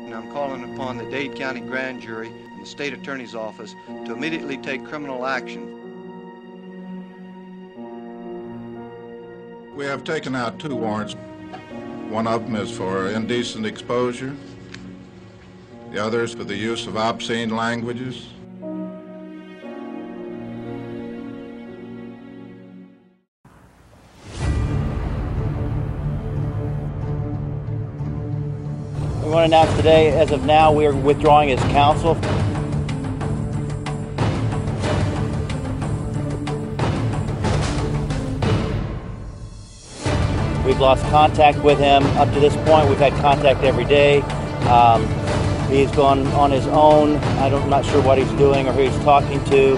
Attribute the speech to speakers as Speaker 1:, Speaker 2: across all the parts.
Speaker 1: and I'm calling upon the Dade County Grand Jury and the State Attorney's Office to immediately take criminal action.
Speaker 2: We have taken out 2 warrants. One of them is for indecent exposure. The other is for the use of obscene languages.
Speaker 3: We want to announce today, as of now, we are withdrawing as counsel. We've lost contact with him. Up to this point, we've had contact every day. He's gone on his own. I'm not sure what he's doing or who he's talking to.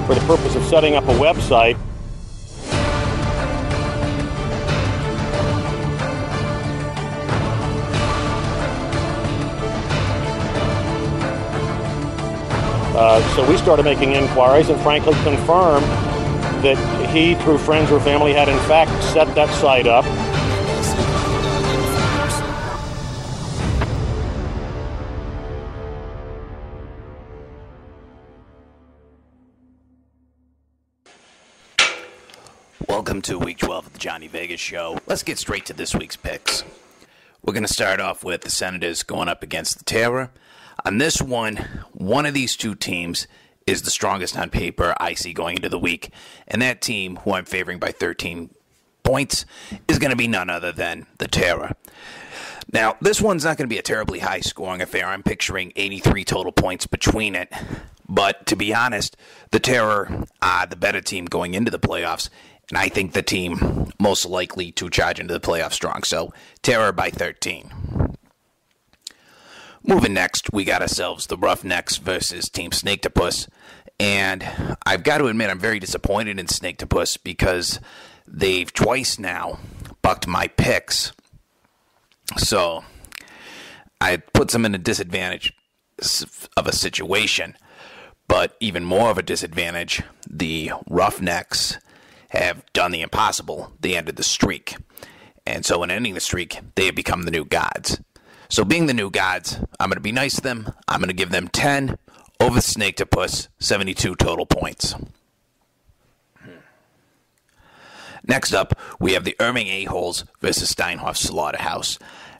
Speaker 4: For the purpose of setting up a website. So we started making inquiries and frankly confirmed that he, through friends or family, had in fact set that site up.
Speaker 5: Welcome to Week 12 of the Johnny Vegas Show. Let's get straight to this week's picks. We're going to start off with the Senators going up against the Terror. On this one of these two teams is the strongest on paper I see going into the week. And that team, who I'm favoring by 13 points, is going to be none other than the Terror. Now, this one's not going to be a terribly high-scoring affair. I'm picturing 83 total points between it. But to be honest, the Terror are the better team going into the playoffs. And I think the team most likely to charge into the playoffs strong. So, Terror by 13. Moving next, we got ourselves the Roughnecks versus Team Snaketopus. And I've got to admit, I'm very disappointed in Snaketopus because they've twice now bucked my picks. So, I puts them in a disadvantage of a situation. But even more of a disadvantage, the Roughnecks have done the impossible. They ended the streak. And so in ending the streak, they have become the new gods. So being the new gods, I'm going to be nice to them. I'm going to give them 10 over Snaketopus, 72 total points. Next up, we have the Irving A-holes versus Steinhoff Slaughterhouse.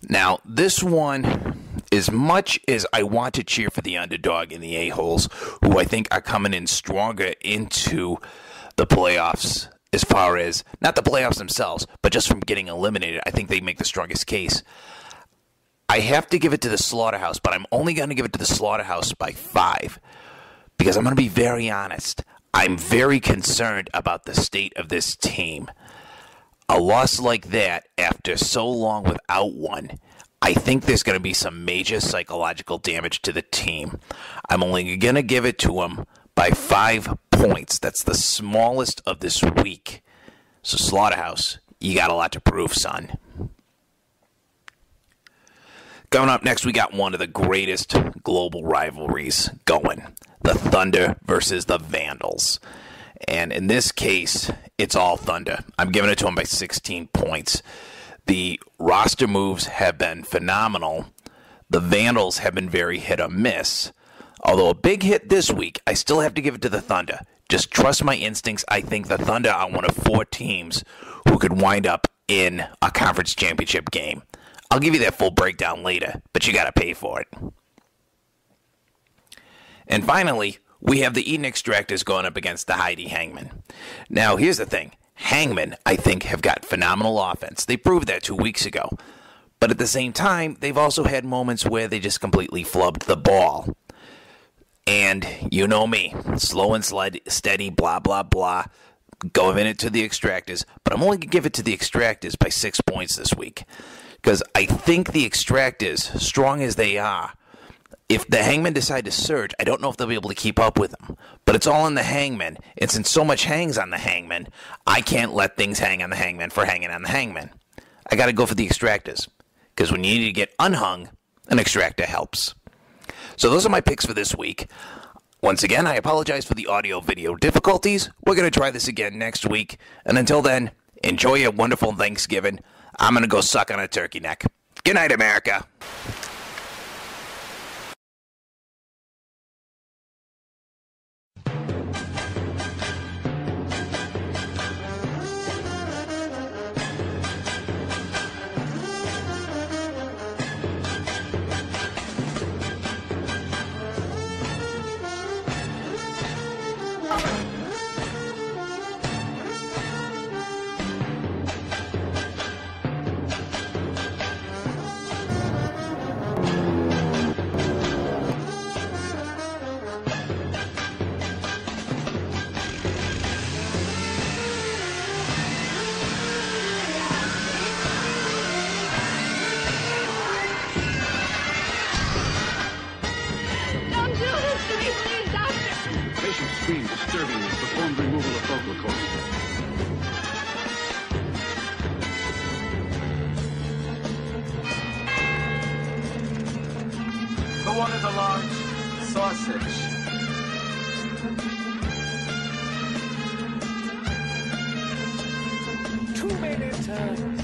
Speaker 5: Now, this one, as much as I want to cheer for the underdog in the A-holes, who I think are coming in stronger into the playoffs, as far as, not the playoffs themselves, but just from getting eliminated, I think they make the strongest case. I have to give it to the Slaughterhouse, but I'm only going to give it to the Slaughterhouse by 5. Because I'm going to be very honest. I'm very concerned about the state of this team. A loss like that, after so long without one, I think there's going to be some major psychological damage to the team. I'm only going to give it to them by 5 points. That's the smallest of this week. So Slaughterhouse, you got a lot to prove, son. Coming up next, we got one of the greatest global rivalries going. The Thunder versus the Vandals. And in this case, it's all Thunder. I'm giving it to them by 16 points. The roster moves have been phenomenal. The Vandals have been very hit or miss. Although a big hit this week, I still have to give it to the Thunder. Just trust my instincts. I think the Thunder are one of 4 teams who could wind up in a conference championship game. I'll give you that full breakdown later, but you got to pay for it. And finally, we have the Eden Extractors going up against the Heidi Hangmen. Now, here's the thing. Hangmen, I think, have got phenomenal offense. They proved that 2 weeks ago. But at the same time, they've also had moments where they just completely flubbed the ball. And you know me, slow and steady, blah, blah, blah. Giving it to the Extractors. But I'm only going to give it to the Extractors by 6 points this week. Because I think the Extractors, strong as they are, if the Hangmen decide to surge, I don't know if they'll be able to keep up with them. But it's all on the Hangmen. And since so much hangs on the Hangmen, I can't let things hang on the Hangmen for hanging on the Hangmen. I got to go for the Extractors. Because when you need to get unhung, an Extractor helps. So those are my picks for this week. Once again, I apologize for the audio-video difficulties. We're going to try this again next week. And until then, enjoy your wonderful Thanksgiving. I'm going to go suck on a turkey neck. Good night, America.
Speaker 6: Disturbingly, performed removal of vocal cords.
Speaker 7: Who wanted a large sausage?
Speaker 8: 2 minutes.